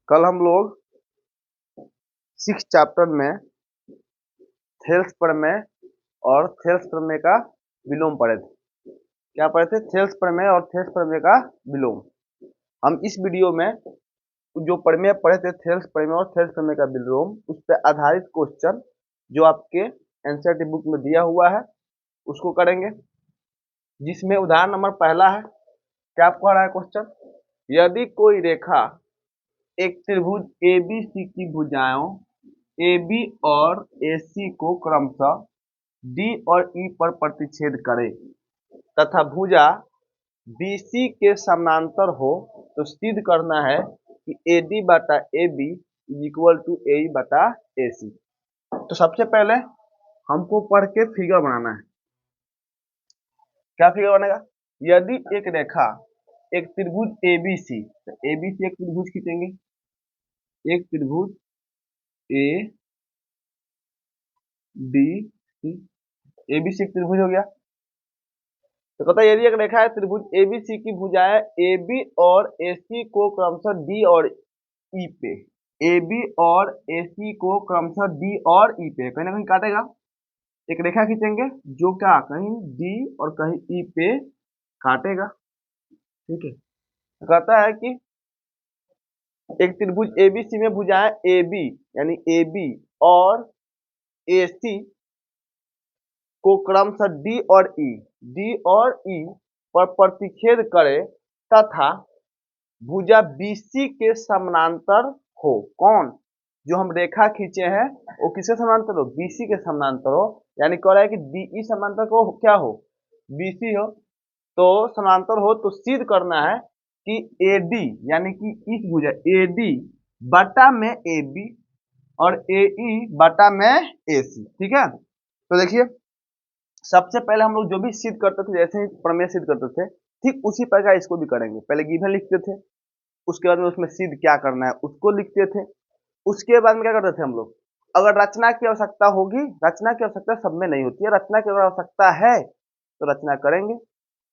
कल हम लोग 6 चैप्टर में थेल्स प्रमेय और थेल्स प्रमेय का विलोम पढ़े थे। क्या पढ़े थे? थेल्स प्रमेय और थेल्स प्रमेय का विलोम। हम इस वीडियो में जो प्रमेय पढ़े थे थेल्स प्रमेय और थेल्स प्रमेय का विलोम, उस पर आधारित क्वेश्चन जो आपके एनसीईआरटी बुक में दिया हुआ है उसको करेंगे, जिसमें उदाहरण नंबर पहला है। क्या कह रहा है क्वेश्चन? यदि कोई रेखा एक त्रिभुज ABC की भुजाओं AB और AC को क्रमशः D और E पर प्रतिच्छेद करे तथा भुजा BC के समानांतर हो, तो सिद्ध करना है कि AD बटा AB इक्वल टू AE बटा AC। तो सबसे पहले हमको पढ़ के फिगर बनाना है। क्या फिगर बनेगा? यदि एक रेखा एक त्रिभुज ABC, तो ABC एक त्रिभुज खींचेंगे, एक त्रिभुज ABC, ABC एक त्रिभुज हो गया। तो कहता है यदि एक रेखा है त्रिभुज ABC की भुजाएं AB और AC को क्रमशः D और E पे, AB और AC को क्रमशः D और E पे कहीं ना कहीं काटेगा। एक रेखा खींचेंगे जो क्या कहीं D और कहीं E पे काटेगा। ठीक है, तो कहता है कि एक त्रिभुज ABC में भुजाएं AB यानी AB और AC को क्रमशः D और E पर प्रतिच्छेद करे तथा भुजा BC के समानांतर हो। कौन? जो हम रेखा खींचे हैं वो किसके समानांतर हो? BC के समानांतर हो। यानी कह रहा है कि DE समानांतर को क्या हो? BC हो। तो समानांतर हो तो सिद्ध करना है कि AD यानी कि इस भुजा AD बटा में AB और AE बटा में AC। ठीक है, तो देखिए सबसे पहले हम लोग जो भी सिद्ध करते थे, जैसे ही प्रमेय सिद्ध करते थे, ठीक उसी प्रकार इसको भी करेंगे। पहले गिवन लिखते थे, उसके बाद में उसमें सिद्ध क्या करना है उसको लिखते थे। उसके बाद में क्या करते थे हम लोग? अगर रचना की आवश्यकता होगी, रचना की आवश्यकता सब में नहीं होती है, रचना की अगर आवश्यकता है तो रचना करेंगे,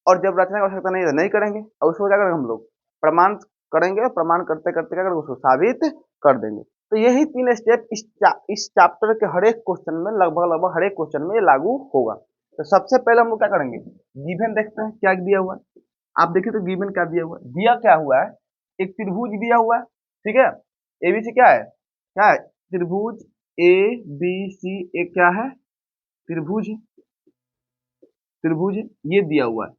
और जब रचना की आवश्यकता नहीं है तो नहीं करेंगे। और उसको क्या करेंगे हम लोग? प्रमाण करेंगे, प्रमाण करते करते क्या करेंगे? उसको साबित कर देंगे। तो यही 3 स्टेप इस चैप्टर के हर एक क्वेश्चन में, लगभग हर एक क्वेश्चन में लागू होगा। तो सबसे पहले हम लोग क्या करेंगे? गिवन देखते हैं क्या दिया हुआ है। आप देखिए तो गिवन क्या दिया हुआ है। दिया क्या हुआ है? एक त्रिभुज दिया हुआ है। ठीक है, ABC क्या है? क्या है? त्रिभुज ABC एक क्या है? त्रिभुज है। त्रिभुज है, ये दिया हुआ है।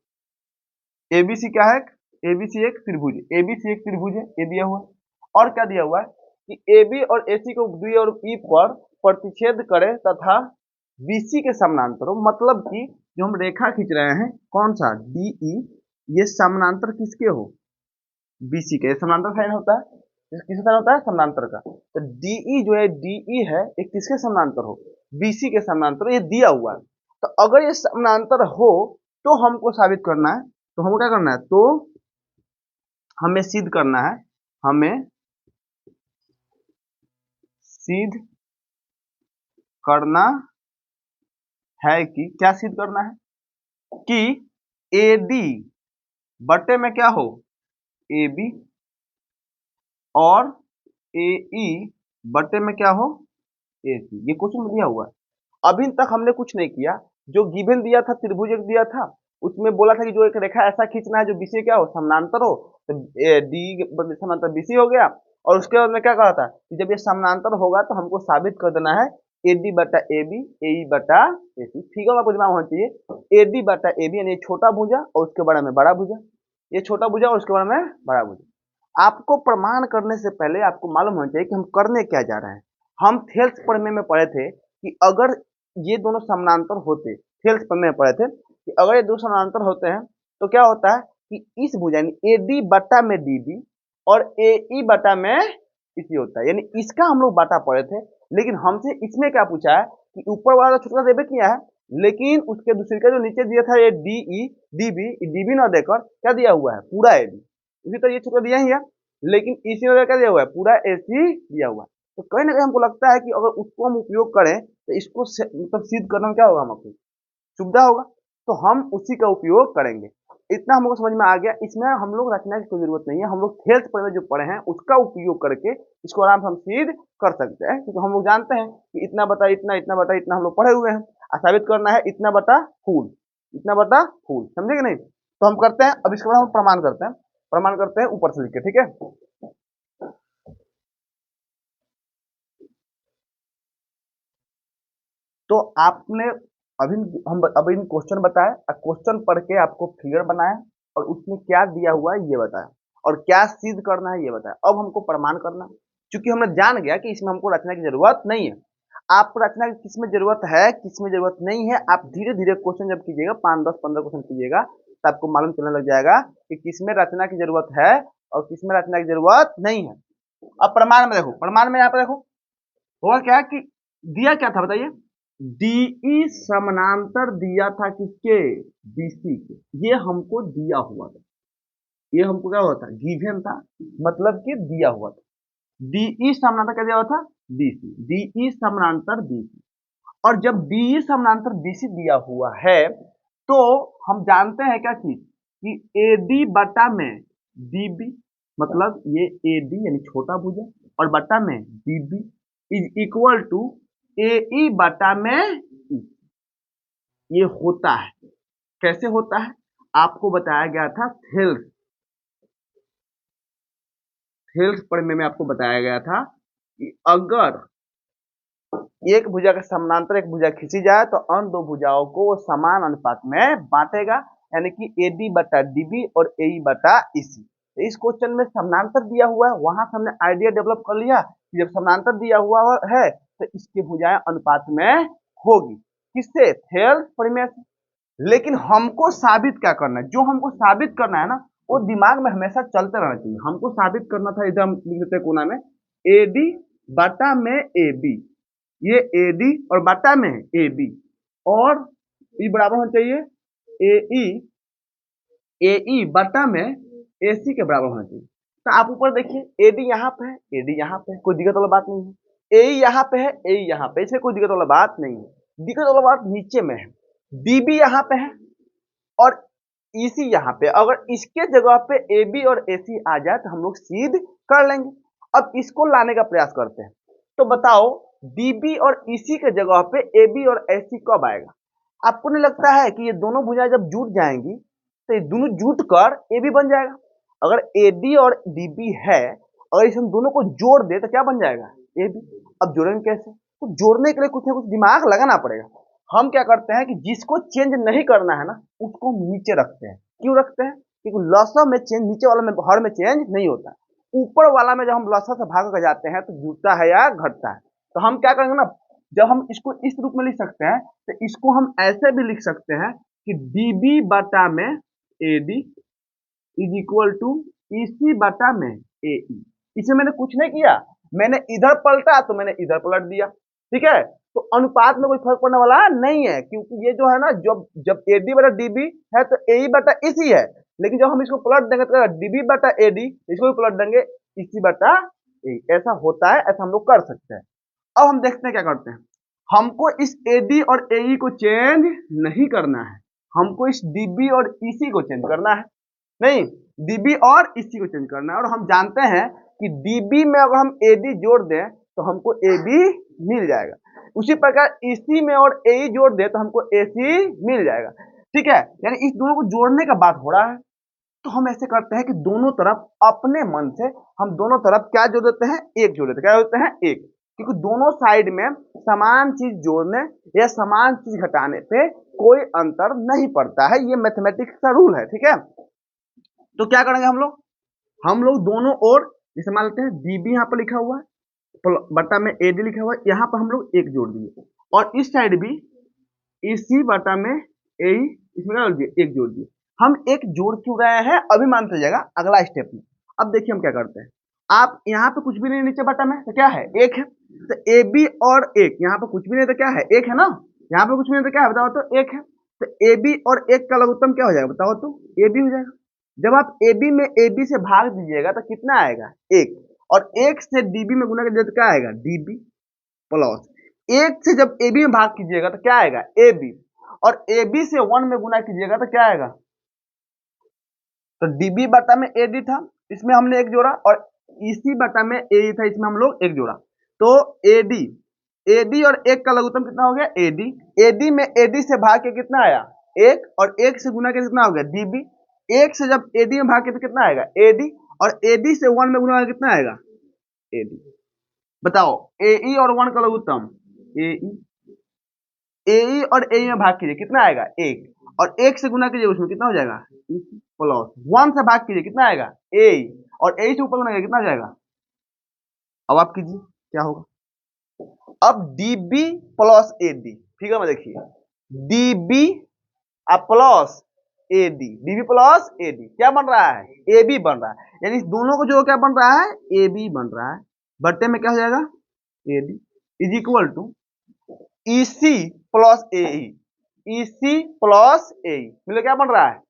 ABC क्या है? ABC एक त्रिभुज है। ABC एक त्रिभुज है, ये दिया हुआ है। और क्या दिया हुआ है कि AB और AC को D और E पर प्रतिच्छेद करे तथा BC के समानांतर हो। मतलब कि जो हम रेखा खींच रहे हैं, कौन सा? DE, ये समानांतर किसके हो? BC के। समानांतर साइन होता है, किसका साइन होता है? समानांतर का। तो DE जो है, DE है, एक किसके समानांतर हो? BC के समानांतर। ये दिया हुआ है। तो अगर ये समानांतर हो तो हमको साबित करना है। तो हमको क्या करना है? तो हमें सिद्ध करना है, हमें सिद्ध करना है कि क्या सिद्ध करना है? कि AD बटे में क्या हो? AB और AE बटे में क्या हो? AC। ये क्वेश्चन में दिया हुआ है। अभी तक हमने कुछ नहीं किया। जो गिवन दिया था, त्रिभुज एक दिया था, उसमें बोला था कि जो एक रेखा ऐसा खींचना है जो BC क्या हो? समानांतर हो। तो D समानांतर BC हो गया। और उसके बाद में क्या कहा था कि जब ये समानांतर होगा तो हमको साबित कर देना है AD बटा AB, AE बटा AC। ठीक है, आपको दिमाग होना चाहिए। AD बटा AB यानी छोटा भुजा और उसके बड़ा में बड़ा भुजा, ये छोटा भुजा और उसके बड़ा में बड़ा भुजा। आपको प्रमाण करने से पहले आपको मालूम होना चाहिए कि हम करने क्या जा रहे हैं। हम थेल्स प्रमेय में पढ़े थे कि अगर ये दोनों समानांतर होते, थेल्स प्रमेय में पढ़े थे कि अगर ये दो समानांतर होते हैं तो क्या होता है कि इस भुजा यानी AD बटा में DB और AE बटा में इसी होता है। यानी इसका हम लोग बाटा पढ़े थे, लेकिन हमसे इसमें क्या पूछा है कि ऊपर वाला छोटा देवे किया है, लेकिन उसके दूसरे का जो नीचे दिया था ये DE DB ना देकर क्या दिया हुआ है? पूरा AD। इसी तरह ये छोटा दिया ही है, लेकिन इसी में क्या दिया हुआ है? पूरा AC दिया हुआ है। तो कहीं ना कहीं हमको लगता है कि अगर उसको हम उपयोग करें तो इसको मतलब सिद्ध करना में क्या होगा? हमको सुविधा होगा, तो हम उसी का उपयोग करेंगे। इतना हम लोग को समझ में आ गया। इसमें हम लोग रचना की कोई जरूरत नहीं है, हम लोग थेल्स पर जो पढ़े हैं उसका उपयोग करके इसको आराम से हम सिद्ध कर सकते हैं, क्योंकि हम लोग जानते हैं कि इतना बटा इतना, इतना बटा इतना हम लोग पढ़े हुए हैं। साबित करना है इतना बटा फूल, इतना बटा फूल, समझे कि नहीं? तो हम करते हैं, अब इसके बाद हम प्रमाण करते हैं। प्रमाण करते हैं ऊपर से लिख के, ठीक है। तो आपने अभी हम अभी क्वेश्चन बताए, क्वेश्चन पढ़ के आपको फिगर बनाए और उसमें क्या दिया हुआ है ये बताया, और क्या सिद्ध करना है ये बताया। अब हमको प्रमाण करना है, क्योंकि हमने जान गया कि इसमें हमको रचना की जरूरत नहीं है। आपको रचना की किस में जरूरत है, किस में जरूरत नहीं है, आप धीरे धीरे क्वेश्चन जब कीजिएगा, 5 10 15 क्वेश्चन कीजिएगा, तो आपको मालूम चलने लग जाएगा कि किसमें रचना की जरूरत है और किसमें रचना की जरूरत नहीं है। अब प्रमाण में देखो, प्रमाण में यहाँ पे देखो होगा क्या कि दिया क्या था बताइए, डीई समानांतर दिया था किसके, बीसी के। ये हमको दिया हुआ था, ये हमको क्या हुआ था, गिवन था, मतलब कि दिया हुआ था। डीई समानांतर क्या दिया हुआ था, बीसी, डीई समानांतर बीसी। और जब डीई समानांतर बीसी दिया हुआ है तो हम जानते हैं क्या चीज कि एडी बटा में डीबी, मतलब ये एडी यानी छोटा भुजा और बटा में डीबी इज इक्वल टू एई बटा में ई। ये होता है, कैसे होता है आपको बताया गया था थेल्स, थेल्स पढ़ने में आपको बताया गया था कि अगर एक भुजा के समानांतर एक भुजा खींची जाए तो अन्य दो भुजाओं को वो समान अनुपात में बांटेगा, यानी कि एडी बटा डीबी और एई बटा ईसी। तो इस क्वेश्चन में समानांतर दिया हुआ है, वहां से हमने आइडिया डेवलप कर लिया कि जब समानांतर दिया हुआ है तो इसकी भुजाएं अनुपात में होगी, किससे, थेल्स प्रमेय से। लेकिन हमको साबित क्या करना है, जो हमको साबित करना है ना वो दिमाग में हमेशा चलते रहना चाहिए। हमको साबित करना था, इधर हम लिख देते हैं कोना में, एडी बटा में ए बी, ये एडी और बटा में ए बी, और ये बराबर होना चाहिए ए ई बटा में ए सी के बराबर होना चाहिए। तो आप ऊपर देखिए, एडी यहाँ पे है, एडी यहाँ पे है, कोई दिक्कत वाला बात नहीं है। ए यहाँ पे है, ए यहाँ पे, इससे कोई दिक्कत वाला बात नहीं है। दिक्कत वाला बात नीचे में है, डीबी यहाँ पे है और ईसी यहाँ पे। अगर इसके जगह पे ए बी और ए सी आ जाए तो हम लोग सिद्ध कर लेंगे। अब इसको लाने का प्रयास करते हैं, तो बताओ डीबी और ईसी के जगह पे ए बी और ए सी कब आएगा? आपको नहीं लगता है कि ये दोनों भुजाएं जब जुट जाएंगी तो ये दोनों जुट कर ए बी बन जाएगा? अगर ए डी और डी बी है, अगर इस हम दोनों को जोड़ दे तो क्या बन जाएगा, ए बी। अब जोड़ेंगे कैसे? तो जोड़ने के लिए कुछ ना कुछ दिमाग लगाना पड़ेगा। हम क्या करते हैं कि जिसको चेंज नहीं करना है ना उसको हम नीचे रखते हैं। क्यों रखते हैं? क्योंकि लसा में चेंज, नीचे वाला में हर में चेंज नहीं होता, ऊपर वाला में जब हम लसा से भाग कर जाते हैं तो जुड़ता है या घटता है। तो हम क्या करेंगे ना, जब हम इसको इस रूप में लिख सकते हैं तो इसको हम ऐसे भी लिख सकते हैं कि डीबी बटा में AD is equal to EC बटा में एई। इसे मैंने कुछ नहीं किया, मैंने इधर पलटा तो मैंने इधर पलट दिया, ठीक है। तो अनुपात में कोई फर्क पड़ने वाला नहीं है, क्योंकि ये जो है ना, जब जब एडी बटा डीबी है तो एई बटा ईसी है, लेकिन जब हम इसको पलट देंगे तो डीबी बटा एडी, इसको भी पलट देंगे ईसी बटा एई। ऐसा होता है, ऐसा हम लोग कर सकते हैं। अब हम देखते हैं क्या करते हैं। हमको इस एडी और एई को चेंज नहीं करना है, हमको इस डीबी और ईसी को चेंज करना है। नहीं, डीबी और इसी को चेंज करना है। और हम जानते हैं कि डीबी में अगर हम एडी जोड़ दें तो हमको एबी मिल जाएगा, उसी प्रकार इसी में और एई जोड़ दें तो हमको एसी मिल जाएगा, ठीक है। यानी इस दोनों को जोड़ने का बात हो रहा है। तो हम ऐसे करते हैं कि दोनों तरफ अपने मन से हम दोनों तरफ क्या जोड़ देते हैं, एक जोड़ देते हैं। क्या जोड़ते हैं, एक, क्योंकि दोनों साइड में समान चीज जोड़ने या समान चीज घटाने पे कोई अंतर नहीं पड़ता है, ये मैथमेटिक्स का रूल है, ठीक है। तो क्या करेंगे हम लोग दोनों ओर, जैसे मान लेते हैं डीबी यहाँ पर लिखा हुआ है बटा में एडी लिखा हुआ है, यहाँ पर हम लोग एक जोड़ दिए, और इस साइड भी इसी बटा में ए, इसमें क्या दिए, एक जोड़ दिए। हम एक जोड़ क्यों रहे हैं अभी मान जाएगा अगला स्टेप में। अब देखिए हम क्या करते हैं, आप यहाँ पे कुछ भी नहीं, नीचे बटा में तो क्या है, एक है, तो ए बी और एक, यहाँ पे कुछ भी नहीं तो क्या है, एक है ना, यहाँ पे कुछ भी नहीं तो क्या है बताओ, तो एक है। तो ए बी और एक का लघुत्तम क्या हो जाएगा बताओ, तो ए बी हो जाएगा। जब आप ए बी में ए बी से भाग दीजिएगा तो कितना आएगा, एक, और एक से डीबी में गुना कीजिएगा तो क्या आएगा, डीबी प्लस एक से जब ए बी में भाग कीजिएगा तो क्या आएगा, ए बी, और ए बी से 1 में गुना कीजिएगा तो क्या आएगा, तो डीबी बटा में एडी था, इसमें हमने एक जोड़ा, और इसी बटा में एई था, इसमें हम लोग एक जोड़ा। तो एडी, एडी और एक का लघुत्तम कितना हो गया, एडी। एडी में एडी से भाग के कितना आया, एक, और एक से गुना के कितना हो गया, डीबी। एक से जब एडी में भाग के तो कितना आएगा, एडी, और एडी से 1 में गुना कितना आएगा, एडी। बताओ एई और 1 का लघुत्तम, एई, एई और एई में भाग कीजिए कितना आएगा, एक, और एक से गुना कीजिए उसमें कितना हो जाएगा, प्लस 1 से भाग कीजिए कितना आएगा, एई, और एई से ऊपर गुना कितना हो जाएगा। अब आप कीजिए क्या होगा, अब डीबी प्लस एडी, फिगर में देखिए, DB plus AD, DB plus AD क्या बन रहा है, एबी बन रहा है। यानी दोनों को जो क्या बन रहा है, एबी बन रहा है। बट्टे में क्या हो जाएगा, AD is equal to EC plus AE, EC plus AE मिले क्या बन रहा है,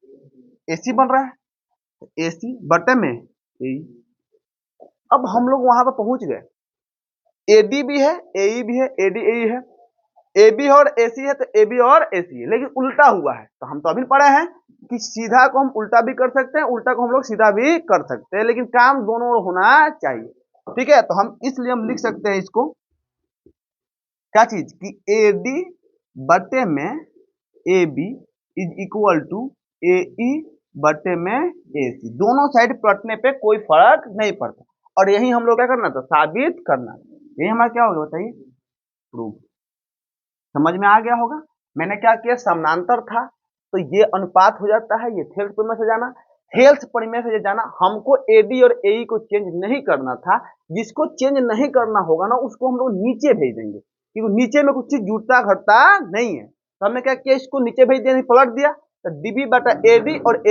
एसी बन रहा है। एसी बट्टे में एई। अब हम लोग वहां पर पहुंच गए, एडी भी है, एई भी है, एडी एई है, एबी और एसी है, तो एबी और एसी है, लेकिन उल्टा हुआ है। तो हम तो अभी पढ़े हैं कि सीधा को हम उल्टा भी कर सकते हैं, उल्टा को हम लोग सीधा भी कर सकते हैं, लेकिन काम दोनों ओर होना चाहिए। ठीक है, तो हम इसलिए हम लिख सकते हैं इसको क्या चीज कि एडी बटे में एबी इज इक्वल टू एई बटे में एसी। दोनों साइड पलटने पे कोई फर्क नहीं पड़ता, और यही हम लोग क्या करना था, साबित करना। यही हमारा क्या होगा बताइए, प्रूफ। समझ में आ गया होगा। मैंने क्या किया, समानांतर था तो ये अनुपात हो जाता है, ये थेल्स परिमेय से जाना, थेल्स परिमेय से जाना। हमको एडी और एई को चेंज नहीं करना था, जिसको चेंज नहीं करना होगा ना उसको हम लोग नीचे भेज देंगे, क्योंकि नीचे में कुछ चीज जुड़ता घटता नहीं है। तो हमने क्या किया, इसको नीचे भेज दिया, पलट दिया, तो डीबी बटा एडी और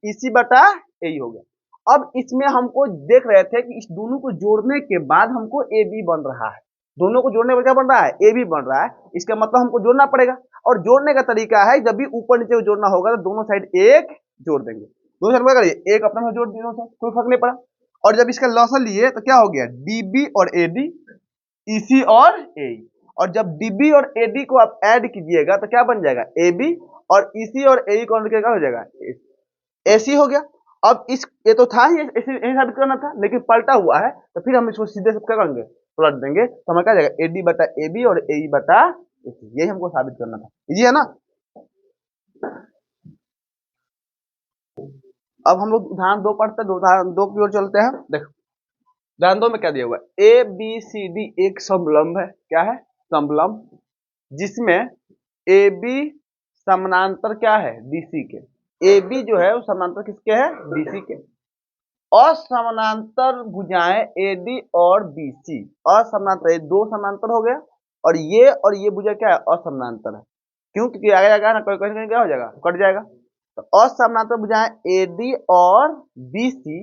इसी बटा एई हो गया। अब इसमें हमको देख रहे थे कि इस दोनों को जोड़ने के बाद हमको ए बी बन रहा है, दोनों को जोड़ने पर क्या बन रहा है, ए बी बन रहा है। इसका मतलब हमको जोड़ना पड़ेगा, और जोड़ने का तरीका है जब भी ऊपर नीचे जोड़ना होगा तो दोनों साइड एक जोड़ देंगे। दोनों साइड क्या करिए, एक अपने में जोड़ दिए, कोई फर्क नहीं पड़ा। और जब इसका लॉसल लिए तो क्या हो गया, डीबी और एडी, ईसी और एई। और जब डीबी और एडी को आप ऐड कीजिएगा तो क्या बन जाएगा, एबी, और ईसी और एई को क्या हो जाएगा, एसी हो गया। अब इस ये तो था ही यही साबित करना था, लेकिन पलटा हुआ है, तो फिर हम इसको सीधे क्या करेंगे, पलट देंगे, तो हमें क्या जाएगा, एडी बटा एबी और एई बटा एसी। यही हमको साबित करना था, ये है ना। अब हम लोग उदाहरण 2 पढ़ते हैं, उदाहरण 2 की ओर चलते हैं। देखो उदाहरण 2 में क्या दिया हुआ है, ए बी सी डी एक समलंब है। क्या है, समलंब, जिसमें ए बी समानांतर क्या है, डीसी के। ए बी जो है वो समानांतर किसके है, डीसी के। असमानांतर भुजाएं एडी और बीसी, असमानांतर, ये दो समानांतर हो गया, और ये भुजा क्या है, असमानांतर है। क्यों, क्योंकि आगे जाएगा ना, कोई कहीं क्या हो जाएगा, कट जाएगा। तो असमानांतर भुजाएं एडी और बीसी,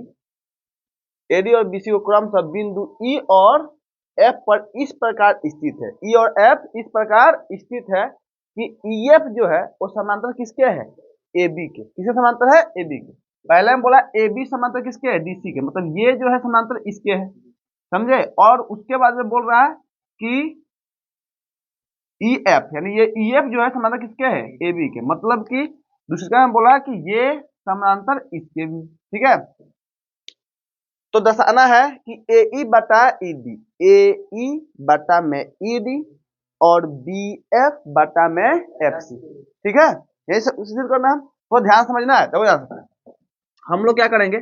एडी और बीसी को क्रमशः बिंदु ई और एफ पर इस प्रकार स्थित है, ई और एफ इस प्रकार स्थित है कि ई एफ जो है वो समानांतर किसके है, ए बी के। किसके समानांतर है, ए बी के। पहले हम बोला ए बी समानांतर किसके है, डीसी के, मतलब ये जो है समानांतर इसके है, समझे। और उसके बाद में बोल रहा है कि ई एफ, यानी ये ई एफ जो है समानांतर किसके है, ए बी के, मतलब कि दूसरा में बोला कि ये समानांतर इसके भी। ठीक है, तो दर्शाना है कि ए ई बटा ई डी, ए ई बटा में ई डी और बी एफ बटा में एफ सी। ठीक है, यही सब सिद्ध करना है, तो ध्यान समझना है, तब जान सकते हैं। हम लोग क्या करेंगे,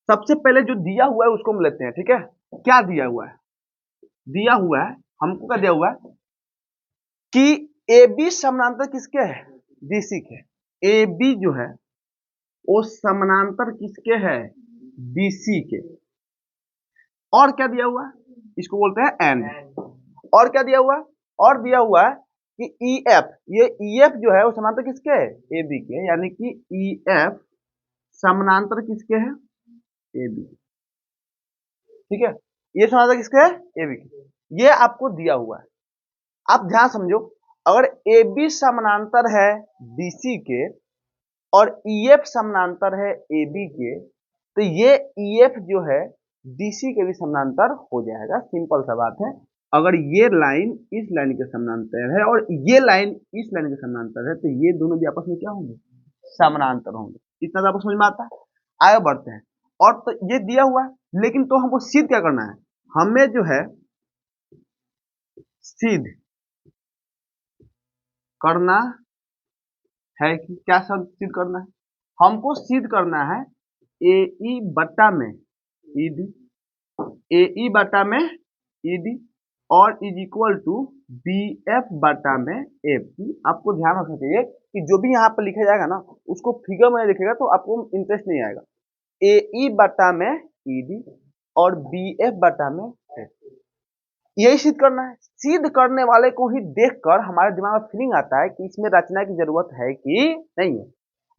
सबसे पहले जो दिया हुआ है उसको हम लेते हैं। ठीक है, क्या दिया हुआ है, दिया हुआ है हमको क्या दिया हुआ है कि ए बी समानांतर किसके है, डीसी के। ए बी जो है वो समानांतर किसके है, डीसी के। और क्या दिया हुआ है, इसको बोलते हैं एंड। और क्या दिया हुआ है, और दिया हुआ है कि ई एफ, ये ई एफ जो है वो समानांतर किसके है, ए बी के, यानी कि ई एफ समानांतर किसके है, ए बी। ठीक है, ये समानांतर किसके है, ए बी के, ये आपको दिया हुआ है। आप ध्यान समझो, अगर ए बी समानांतर है डीसी के और ई एफ समानांतर है ए बी के, तो ये ई एफ जो है डीसी के भी समानांतर हो जाएगा। सिंपल सा बात है, अगर ये लाइन इस लाइन के समानांतर है और ये लाइन इस लाइन के समानांतर है, तो ये दोनों भी आपस में क्या होंगे, समानांतर होंगे। इतना तो आपको समझ में आता है। आगे बढ़ते हैं, और तो ये दिया हुआ है, लेकिन तो हमको सिद्ध क्या करना है, हमें जो है सिद्ध करना है कि क्या सिद्ध करना है, हमको सिद्ध करना है ए ई बट्टा में ई डी, ए ई बट्टा में ई डी और is equal to B F बटा में एफ सी। आपको ध्यान रखना चाहिए कि जो भी यहाँ पर लिखा जाएगा ना उसको फिगर में लिखेगा तो आपको इंटरेस्ट नहीं आएगा। ए ई बटा में ई डी और बी एफ बटा में एफ, यही सिद्ध करना है। सिद्ध करने वाले को ही देखकर हमारे दिमाग में फीलिंग आता है कि इसमें रचना की जरूरत है कि नहीं है।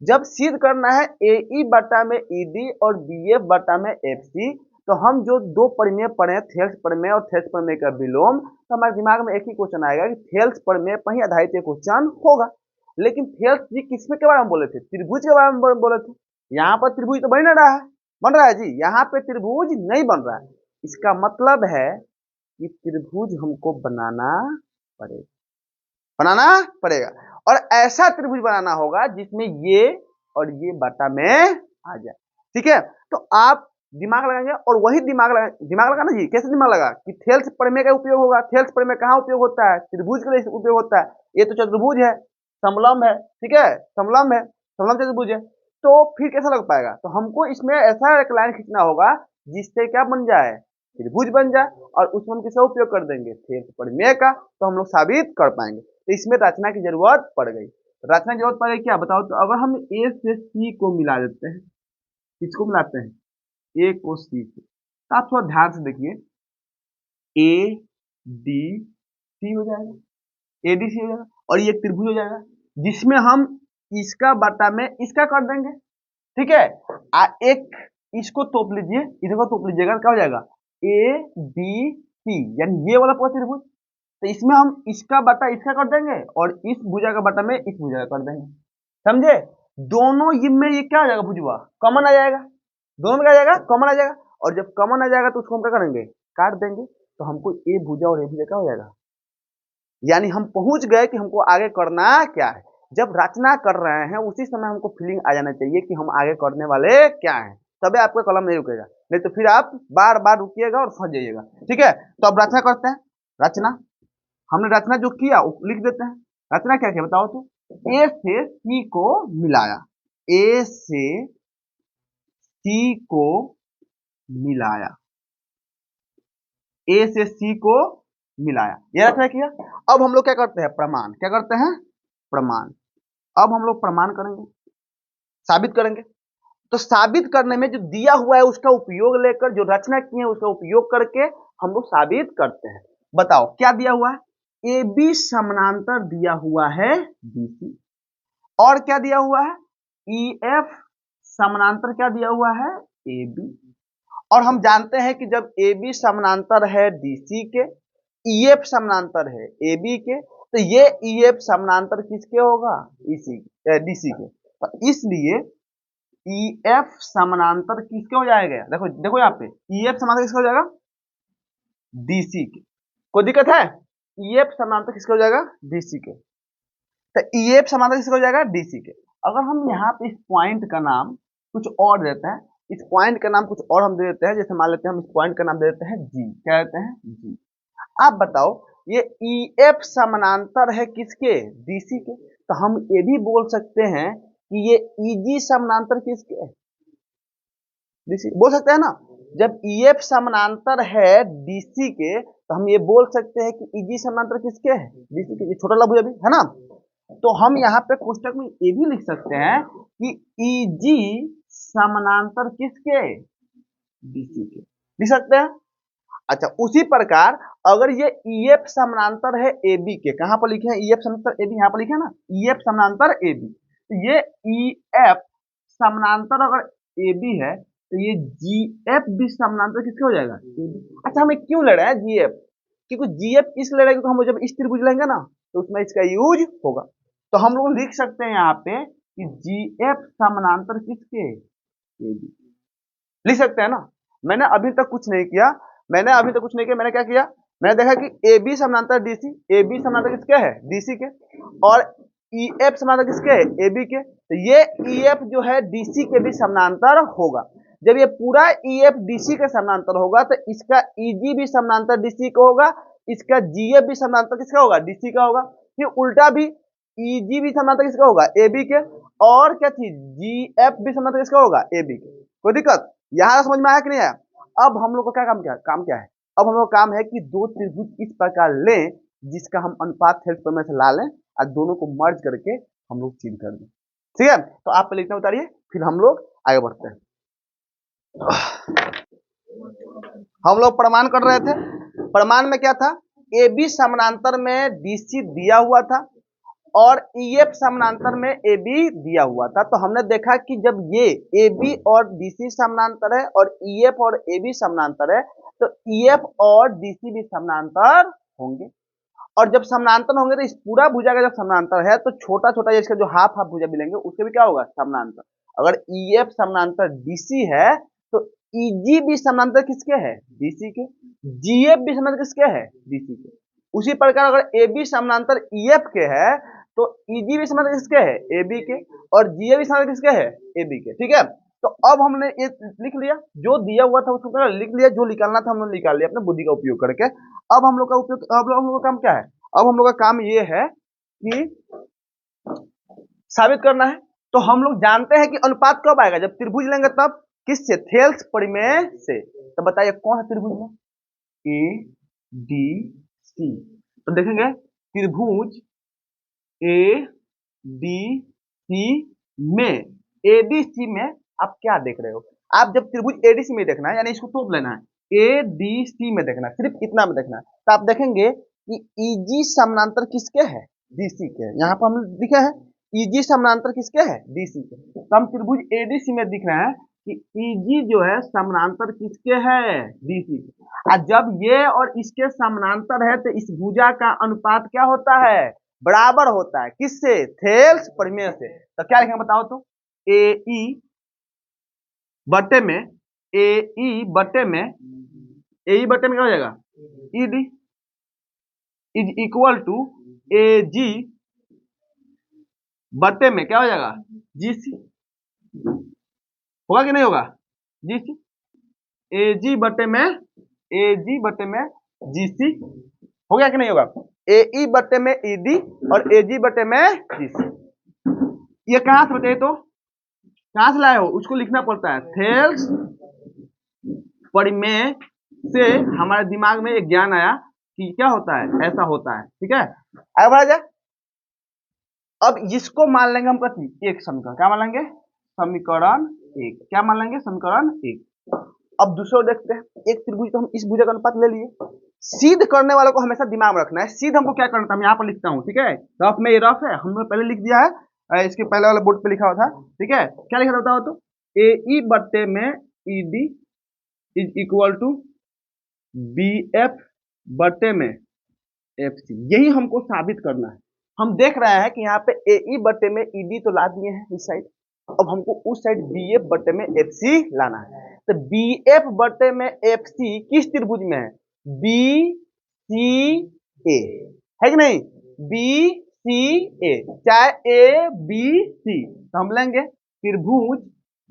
जब सिद्ध करना है ए ई बटा में ई डी और बी एफ बटा में एफ सी, तो हम जो दो प्रमेय पढ़े, थेल्स प्रमेय और थेल्स प्रमेय का विलोम, तो हमारे दिमाग में एक ही क्वेश्चन आएगा कि थेल्स प्रमेय पर ही आधारित एक क्वेश्चन होगा। लेकिन थेल्स जी किसमें के बारे में बोले थे, त्रिभुज के बारे में बोले थे। यहाँ पर त्रिभुज तो बन रहा है, बन रहा है जी, यहाँ पे त्रिभुज नहीं बन रहा है। इसका मतलब है कि त्रिभुज हमको बनाना पड़ेगा और ऐसा त्रिभुज बनाना होगा जिसमें ये और ये बटा में आ जाए। ठीक है, तो आप दिमाग लगाएंगे और वही दिमाग लगाना जी। कैसे दिमाग लगा कि थेल्स प्रमेय का उपयोग होगा। थेल्स प्रमेय कहाँ उपयोग होता है, त्रिभुज के लिए उपयोग होता है। ये तो चतुर्भुज है, समलंब है, ठीक है, समलंब है, समलंब चतुर्भुज है, तो फिर कैसा लग पाएगा। तो हमको इसमें ऐसा एक लाइन खींचना होगा जिससे क्या बन जाए, त्रिभुज बन जाए, और उसमें हम किसका उपयोग कर देंगे, थेल्स प्रमेय का, तो हम लोग साबित कर पाएंगे। तो इसमें रचना की जरूरत पड़ गई। रचना की जरूरत पड़ गई क्या बताओ, तो अगर हम ए से सी को मिला देते हैं, किसको मिलाते हैं, ए को सी से, तो आप थोड़ा ध्यान से देखिए, ए डी सी हो जाएगा, ए डी सी हो जाएगा, और ये त्रिभुज हो जाएगा जिसमें हम इसका बटा में इसका कर देंगे। ठीक है, एक इसको तोप लीजिए, इधर को तोप लीजिएगा, क्या हो जाएगा, ए बी सी, यानी ये वाला पूरा त्रिभुज। तो इसमें हम इसका बटा इसका कर देंगे और इस भुजा का बटा में इस भुजा का कर देंगे। समझे, दोनों में ये क्या आ जाएगा, भुजवा कॉमन आ जाएगा, दोनों में क्या आ जाएगा, कॉमन आ जाएगा। और जब कॉमन आ जाएगा तो उसको हम क्या करेंगे, काट देंगे, तो हमको ए भुजा और ए भुजा क्या हो जाएगा, यानी हम पहुंच गए कि हमको आगे करना क्या है। जब रचना कर रहे हैं उसी समय हमको फीलिंग आ जाना चाहिए कि हम आगे करने वाले क्या है, तबे आपका कलम नहीं रुकेगा, नहीं तो फिर आप बार बार रुकिएगा और फंस जाइएगा। ठीक है, तो अब रचना करते हैं। रचना, हमने रचना जो किया लिख देते हैं। रचना क्या किया बताओ, तो ए से सी को मिलाया, ए से सी को मिलाया, ए से सी को मिलाया, यह रचना किया। अब हम लोग क्या करते हैं, प्रमाण, क्या करते हैं, प्रमाण। अब हम लोग प्रमाण करेंगे, साबित करेंगे। तो साबित करने में जो दिया हुआ है उसका उपयोग लेकर, जो रचना की है उसका उपयोग करके हम लोग साबित करते हैं। बताओ क्या दिया हुआ है, ए बी समानांतर दिया हुआ है बीसी, और क्या दिया हुआ है, ई एफ समानांतर क्या दिया हुआ है, ए बी। और हम जानते हैं कि जब ए बी समानांतर है डीसी के, ई एफ समानांतर है ए बी के, तो ये ई एफ समानांतर किसके होगा, इसी डीसी के। तो इसलिए ई एफ समानांतर किसके हो जाएगा, देखो देखो यहाँ पे ई एफ समानांतर किसका हो जाएगा, डीसी के। कोई दिक्कत है, ई एफ समानांतर किसका हो जाएगा, डीसी के। तो ई एफ समानांतर किसका हो जाएगा, डीसी के। अगर हम यहाँ पे इस पॉइंट का नाम कुछ और देते हैं, इस पॉइंट का नाम कुछ और हम दे देते हैं, जैसे मान लेते हैं हम इस पॉइंट का नाम दे देते हैं जी, क्या देते हैं, जी। आप बताओ ये ई एफ समानांतर है किसके, डीसी के, तो हम ये भी बोल सकते हैं कि ये ईजी समानांतर किसके है, डीसी, बोल सकते हैं ना। जब ई एफ समानांतर है डीसी के, तो हम ये बोल सकते हैं कि ईजी समानांतर किसके है, डीसी के। ये छोटा लघु अभी है ना, तो हम यहाँ पे कोष्टक में ये भी लिख सकते हैं कि ईजी समानांतर किसके, डीसी के, लिख सकते हैं। अच्छा, उसी प्रकार अगर ये ई एफ समानांतर है ए बी के, कहां पर लिखे हैं, ई एफ समानांतर ए बी, यहाँ पर लिखे हैं ना, ई एफ समानांतर ए बी, तो ये ई एफ समानांतर अगर ए बी है, तो ये जी एफ भी समानांतर किसके हो जाएगा, अच्छा हमें क्यों ले रहे हैं जी एफ, क्योंकि जी एफ इस ले रहे हैं क्योंकि हम जब इस त्रिभुज लेंगे ना तो उसमें इसका यूज होगा। तो हम लोग लिख सकते हैं यहाँ पे कि जी एफ समानांतर किसके, ए बी, लिख सकते हैं ना। मैंने अभी तक कुछ नहीं किया, मैंने क्या किया, मैंने देखा कि ए बी समानांतर डीसी, ए बी समानांतर किसके है, डीसी के, और EF समानांतर किसके है, AB के। तो ये EF जो है DC के भी समानांतर होगा। जब ये पूरा EF DC के समानांतर होगा तो इसका EG भी समानांतर DC का होगा, इसका GF भी समानांतर किसका होगा, DC का होगा। फिर उल्टा भी EG भी समानांतर किसका होगा, AB के, और क्या चीज GF भी समानांतर किसका होगा, AB के। कोई दिक्कत यहां समझ में आया कि नहीं आया। अब हम लोग का क्या काम क्या है, अब हम लोग का काम है कि दो त्रिभुज इस प्रकार लें जिसका हम अनुपात थेल्स प्रमेय से ला लें और दोनों को मर्ज करके हम लोग चिन्ह कर दें। ठीक है, तो आप पहले इतना उतारिए, फिर हम लोग आगे बढ़ते हैं। हम लोग प्रमाण कर रहे थे, प्रमाण में क्या था, AB समानांतर में DC दिया हुआ था और EF समानांतर में AB दिया हुआ था। तो हमने देखा कि जब ये AB और DC समानांतर है और EF और AB समानांतर है तो EF और DC भी समानांतर होंगे, और जब समानांतर होंगे तो इस पूरा भुजा का जब समानांतर है तो छोटा छोटा इसका जो हाफ हाफ भुजा मिलेंगे उसके भी क्या होगा, समानांतर। अगर EF समानांतर DC है तो EG भी समानांतर किसके है, DC के, GF भी समानांतर किसके है, DC के। उसी प्रकार अगर AB समानांतर EF के है तो EG भी समानांतर किसके है, AB के, और GF भी समानांतर किसके है, AB के। ठीक है, तो अब हमने ये लिख लिया, जो दिया हुआ था उसको लिख लिया, जो निकालना था हमने निकाल लिया अपने बुद्धि का उपयोग करके। अब हम लोग का उपयोग, अब हम लोग का काम क्या है, अब हम लोग का काम ये है कि साबित करना है। तो हम लोग जानते हैं कि अनुपात कब आएगा, जब त्रिभुज लेंगे तब, किससे, थेल्स प्रमेय से। तो बताइए कौन है त्रिभुज में, ADC। तो देखेंगे त्रिभुज ADC में, ADC में आप क्या देख रहे हो, आप जब त्रिभुज ADC में देखना है यानी इसको तोप लेना है, ADC में देखना है, सिर्फ इतना में देखना है, तो आप देखेंगे कि EG समानांतर किसके है, DC के। यहाँ पर हम लिखे हैं EG समानांतर किसके है, DC के। तो हम त्रिभुज ADC में दिख रहे हैं कि EG जो है समानांतर किसके है, DC के। और जब ये और इसके समानांतर है तो इस भुजा का अनुपात क्या होता है, बराबर होता है, किससे, थेल्स प्रमेय से। तो क्या लिखेंगे बताओ तो, AE बटे में, AE बटे में, AE बटे में क्या हो जाएगा, ED is equal to AG बटे में क्या हो जाएगा, GC। होगा कि नहीं होगा, GC, AG बटे में, AG बटे में GC, हो गया कि नहीं होगा, AE बटे में ED और AG बटे में GC। ये कहां से बताइए तो, कहां से लाए हो, उसको लिखना पड़ता है, थेल्स प्रमेय से हमारे दिमाग में एक ज्ञान आया कि क्या होता है, ऐसा होता है। ठीक है, आगे बढ़ा जाए। अब इसको मान लेंगे हम कथी, एक समीकरण, क्या मान लेंगे, समीकरण एक, क्या मान लेंगे, समीकरण एक। अब दूसरा देखते हैं, एक त्रिभुज, तो हम इस भुजा का अनुपात ले लिए। सिद्ध करने वालों को हमेशा दिमाग में रखना है, सिद्ध हमको क्या करना था, मैं यहाँ पर लिखता हूँ। ठीक है, रफ में, ये रफ है, हमने पहले लिख दिया है, इसके पहले वाले बोर्ड पे लिखा हुआ था। ठीक है, क्या लिखा था तो, AE बट्टे में ED is equal to BF बट्टे में FC। यही हमको साबित करना है। हम देख रहे हैं कि यहाँ पे AE बट्टे में ED तो ला दिए हैं इस साइड, अब हमको उस साइड BF बट्टे में FC लाना है। तो BF बट्टे में FC किस त्रिभुज में है, BCA, है कि नहीं, BCA, चाहे ABC। तो हम लेंगे त्रिभुज,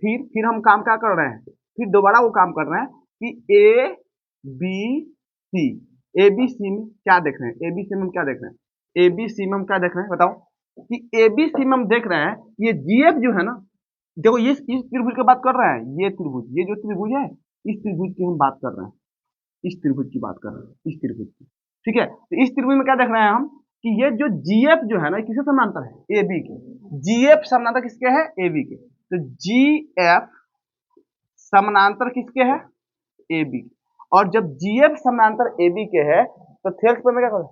फिर हम काम क्या कर रहे हैं, फिर दोबारा वो काम कर रहे हैं कि ABC, ABC में क्या देख रहे हैं, ABC में हम क्या देख रहे हैं, ABC में हम क्या देख रहे हैं बताओ, कि ABC में हम देख रहे हैं ये GF जो है ना, देखो ये इस त्रिभुज की बात कर रहे हैं, ये त्रिभुज, ये जो त्रिभुज है इस त्रिभुज की हम बात कर रहे हैं, इस त्रिभुज की बात कर रहे हैं, इस त्रिभुज की। ठीक है, तो इस त्रिभुज में क्या देख रहे हैं हम कि ये जो GF जो है ना किससे समानांतर है, AB के, GF समानांतर किसके है, AB के। तो GF समानांतर किसके है, AB। और जब GF समानांतर AB के है तो थेल्स प्रमेय क्या करें,